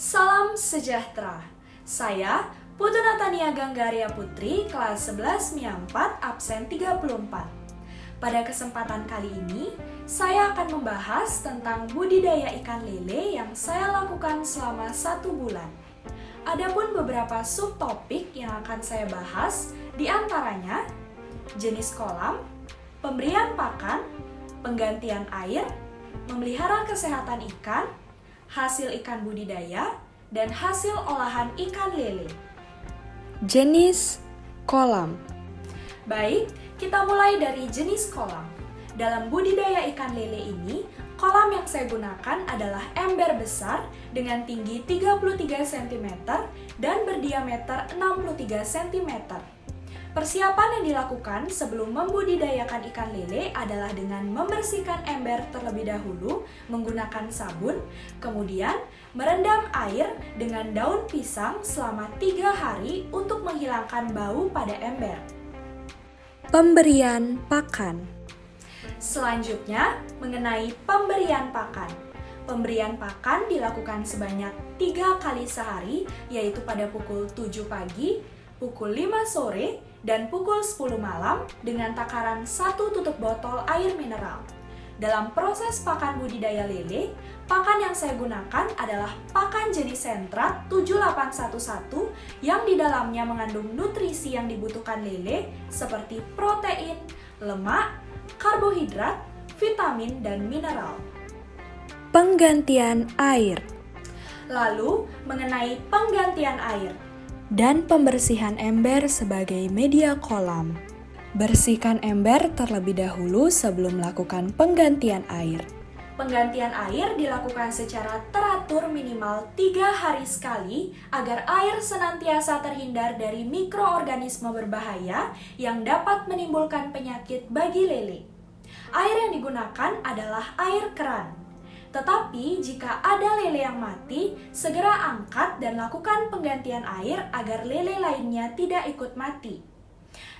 Salam sejahtera. Saya Putu Natania Ganggaria Putri, kelas 11 MIA 4, absen 34. Pada kesempatan kali ini, saya akan membahas tentang budidaya ikan lele yang saya lakukan selama 1 bulan. Adapun beberapa subtopik yang akan saya bahas, diantaranya jenis kolam, pemberian pakan, penggantian air, memelihara kesehatan ikan, hasil ikan budidaya, dan hasil olahan ikan lele. Jenis kolam. Baik, kita mulai dari jenis kolam. Dalam budidaya ikan lele ini, kolam yang saya gunakan adalah ember besar dengan tinggi 33 cm dan berdiameter 63 cm. Persiapan yang dilakukan sebelum membudidayakan ikan lele adalah dengan membersihkan ember terlebih dahulu menggunakan sabun, kemudian merendam air dengan daun pisang selama 3 hari untuk menghilangkan bau pada ember. Pemberian pakan. Selanjutnya, mengenai pemberian pakan. Pemberian pakan dilakukan sebanyak 3 kali sehari, yaitu pada pukul 7 pagi, pukul 5 sore, dan pukul 10 malam dengan takaran 1 tutup botol air mineral. Dalam proses pakan budidaya lele, pakan yang saya gunakan adalah pakan jenis sentrat 7811 yang di dalamnya mengandung nutrisi yang dibutuhkan lele seperti protein, lemak, karbohidrat, vitamin, dan mineral. Penggantian air Lalu, mengenai penggantian air. dan pembersihan ember sebagai media kolam. Bersihkan ember terlebih dahulu sebelum melakukan penggantian air. Penggantian air dilakukan secara teratur minimal 3 hari sekali agar air senantiasa terhindar dari mikroorganisme berbahaya yang dapat menimbulkan penyakit bagi lele. Air yang digunakan adalah air keran. Tetapi jika ada lele yang mati, segera angkat dan lakukan penggantian air agar lele lainnya tidak ikut mati.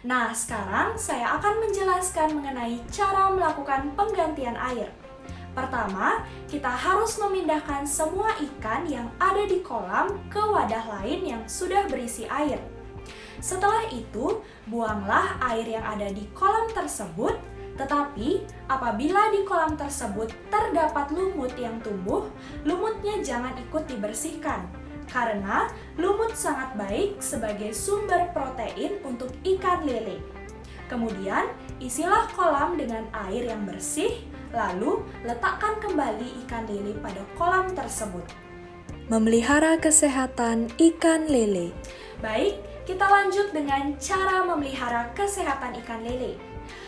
Nah, sekarang saya akan menjelaskan mengenai cara melakukan penggantian air. Pertama, kita harus memindahkan semua ikan yang ada di kolam ke wadah lain yang sudah berisi air. Setelah itu, buanglah air yang ada di kolam tersebut. Tetapi, apabila di kolam tersebut terdapat lumut yang tumbuh, lumutnya jangan ikut dibersihkan, karena lumut sangat baik sebagai sumber protein untuk ikan lele. Kemudian, isilah kolam dengan air yang bersih, lalu letakkan kembali ikan lele pada kolam tersebut. Memelihara kesehatan ikan lele. Baik, kita lanjut dengan cara memelihara kesehatan ikan lele.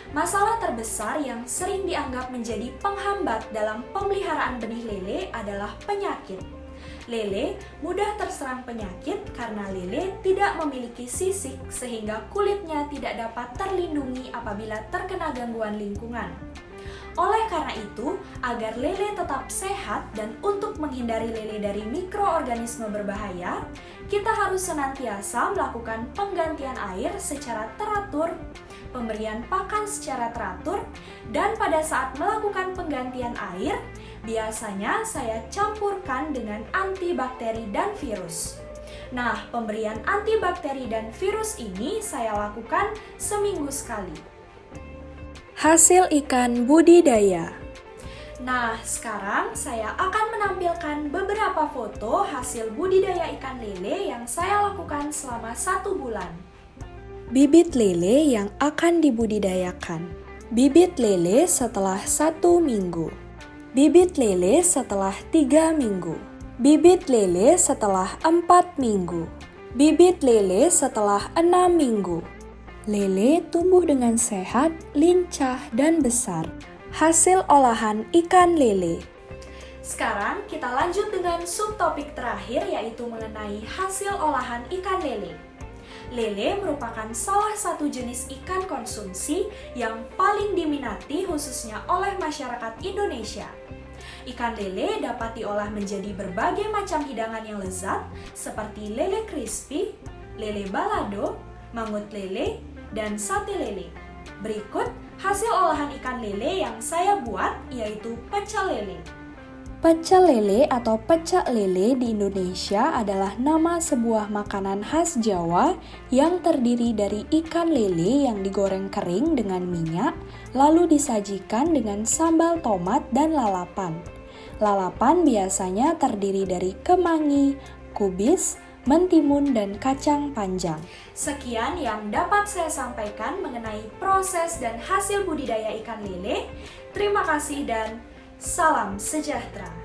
Masalah terbesar yang sering dianggap menjadi penghambat dalam pemeliharaan benih lele adalah penyakit. Lele mudah terserang penyakit karena lele tidak memiliki sisik sehingga kulitnya tidak dapat terlindungi apabila terkena gangguan lingkungan. Oleh karena itu, agar lele tetap sehat dan untuk menghindari lele dari mikroorganisme berbahaya, kita harus senantiasa melakukan penggantian air secara teratur, pemberian pakan secara teratur, dan pada saat melakukan penggantian air, biasanya saya campurkan dengan antibakteri dan virus. Nah, pemberian antibakteri dan virus ini saya lakukan seminggu sekali. Hasil ikan budidaya. Nah, sekarang saya akan menampilkan beberapa foto hasil budidaya ikan lele yang saya lakukan selama 1 bulan. Bibit lele yang akan dibudidayakan. Bibit lele setelah 1 minggu. Bibit lele setelah 3 minggu. Bibit lele setelah 4 minggu. Bibit lele setelah 6 minggu. Lele tumbuh dengan sehat, lincah, dan besar. Hasil olahan ikan lele. Sekarang kita lanjut dengan subtopik terakhir, yaitu mengenai hasil olahan ikan lele. Lele merupakan salah satu jenis ikan konsumsi yang paling diminati khususnya oleh masyarakat Indonesia. Ikan lele dapat diolah menjadi berbagai macam hidangan yang lezat seperti lele crispy, lele balado, mangut lele, dan sate lele. Berikut hasil olahan ikan lele yang saya buat, yaitu pecel lele. Pecel lele atau pecel lele di Indonesia adalah nama sebuah makanan khas Jawa yang terdiri dari ikan lele yang digoreng kering dengan minyak, lalu disajikan dengan sambal tomat dan lalapan. Lalapan biasanya terdiri dari kemangi, kubis, mentimun, dan kacang panjang. Sekian yang dapat saya sampaikan mengenai proses dan hasil budidaya ikan lele. Terima kasih dan salam sejahtera.